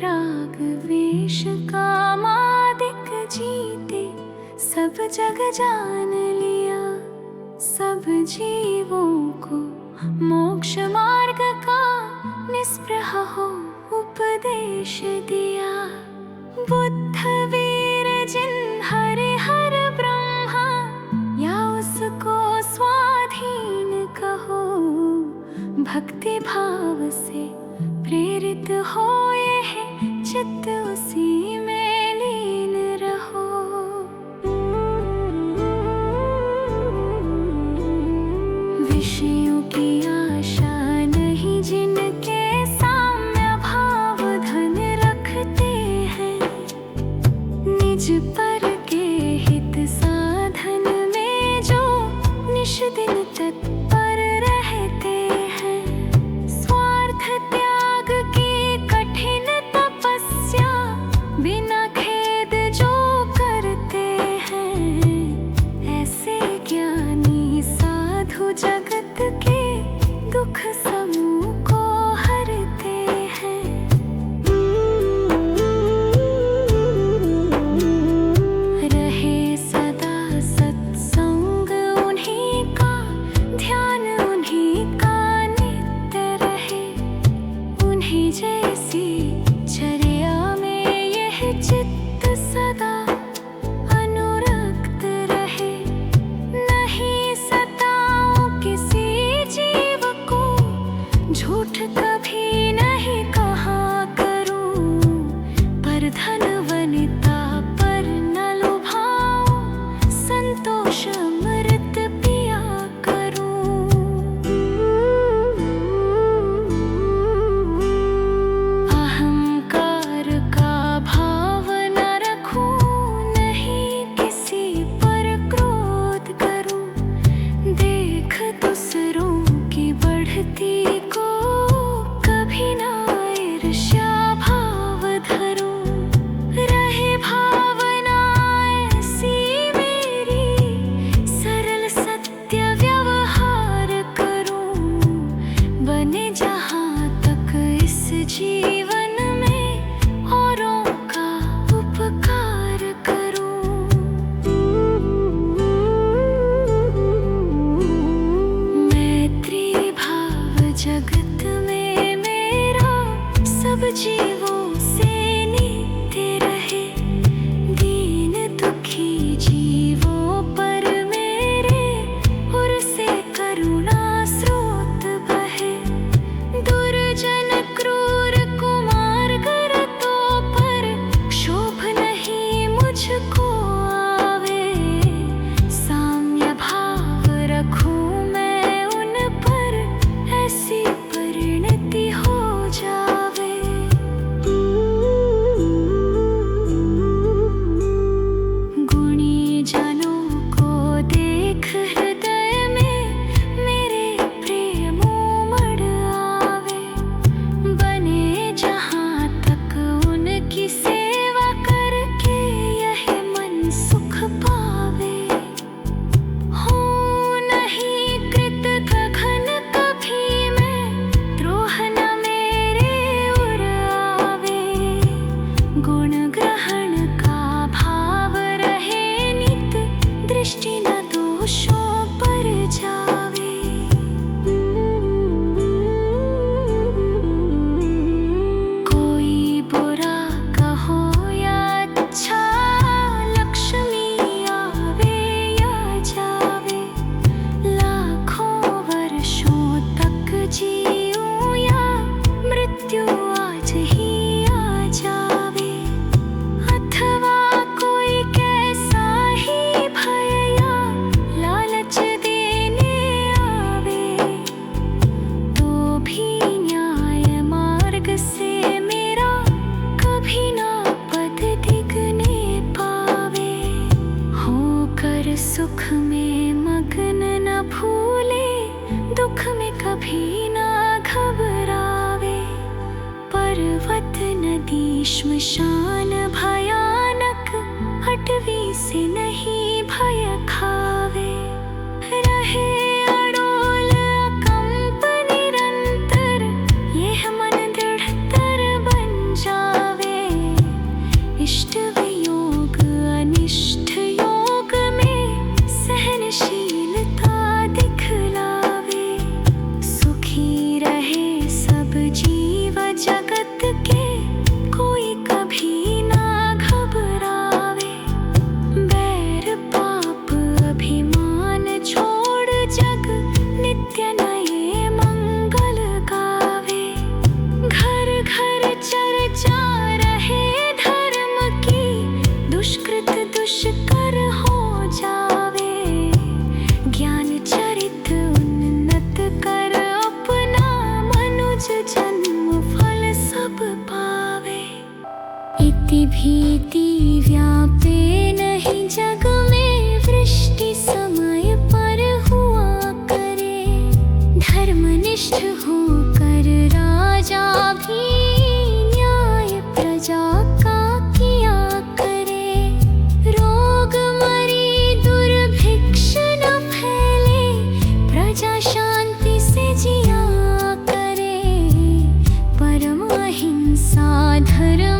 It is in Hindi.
राग वेश कामादिक जीते, सब जग जान लिया। सब जीवों को मोक्ष मार्ग का निस्पृह हो उपदेश दिया। बुद्ध वीर जिन हरि हर ब्रह्मा, या उसको स्वाधीन कहो। भक्ति भाव से प्रेरित हो यह चित्त उसी में लीन रहो। विषयों की आशा नहीं जिनके साम्य भाव धन रखते हैं। निज पर के हित साधन में जो निश दिन तत्पर रहते हैं। स्वार्थ त्याग की कठिन तपस्या बिना खेद जो करते हैं। ऐसे ज्ञानी साधु जगत के दुख समूह को हरते हैं। रहे सदा सत्संग उन्हीं का, ध्यान उन्हीं का नित्य रहे। उन्हीं जैसी चर्या में यह चित्त सदा अनुरक्त रहे। नहीं सताओ किसी जीव को, झूठ कभी नहीं कहा करूं। पर धन वनिता पर न लुभाओ, संतोष अमृत पिया करूं। अहंकार का भाव न रखूं, नहीं किसी पर क्रोध करूं। देख दूसरों की बढ़ती को कभी ना ईर्ष्या भाव धरूं। रहे भावना ऐसी मेरी, सरल सत्य व्यवहार करूं। बने जहाँ तक इस जीवन में औरों का उपकार करूं। मैत्री भाव जगत में मेरा, सब जीवों से नित्य रहे। दीन दुखी जीवों पर मेरे उर से करुणा स्रोत बहे। दुर्जन क्रूर कुमार गरतों पर क्षोभ नहीं मुझको आवे। साम्य भाव रखूं मैं उन पर, ऐसी परिणति हो जावे। गुणी जनों को देख हृदय में मेरे प्रेम उमड़ आवे। बने जहाँ तक उनकी सेवा करके यह मन सुख पावे। हो नहीं कृत गगन कभी मैं, द्रोह न मेरे उर आवे। गुण ग्रहण का भाव रहे नित, दृष्टि न दोषों पर जावे। कोई बुरा कहो या अच्छा, लक्ष्मी आवे या जावे। लाखों वर्षों तक जीऊं या मृत्यु आज ही आ जावे। अथवा कोई कैसा ही भय या लालच देने आवे। तो भी न्याय मार्ग से मेरा कभी ना पद दिगने पावे। होकर सुख में मग्न न भूले, दुख में कभी ना घबरावे। पर्वत नदी श्मशान भयानक, अटवी से नहीं भय खावे। रहे अडोल अकंप निरंतर, यह मन दृढ़तर बन जावे। अति भीति व्यापे नहीं जग में, वृष्टि समय पर हुआ करे। धर्मनिष्ठ होकर राजा भी न्याय प्रजा का किया करे। रोग मरी दुर्भिक्ष न फैले, प्रजा शांति से जिया करे। परम अहिंसा धर्म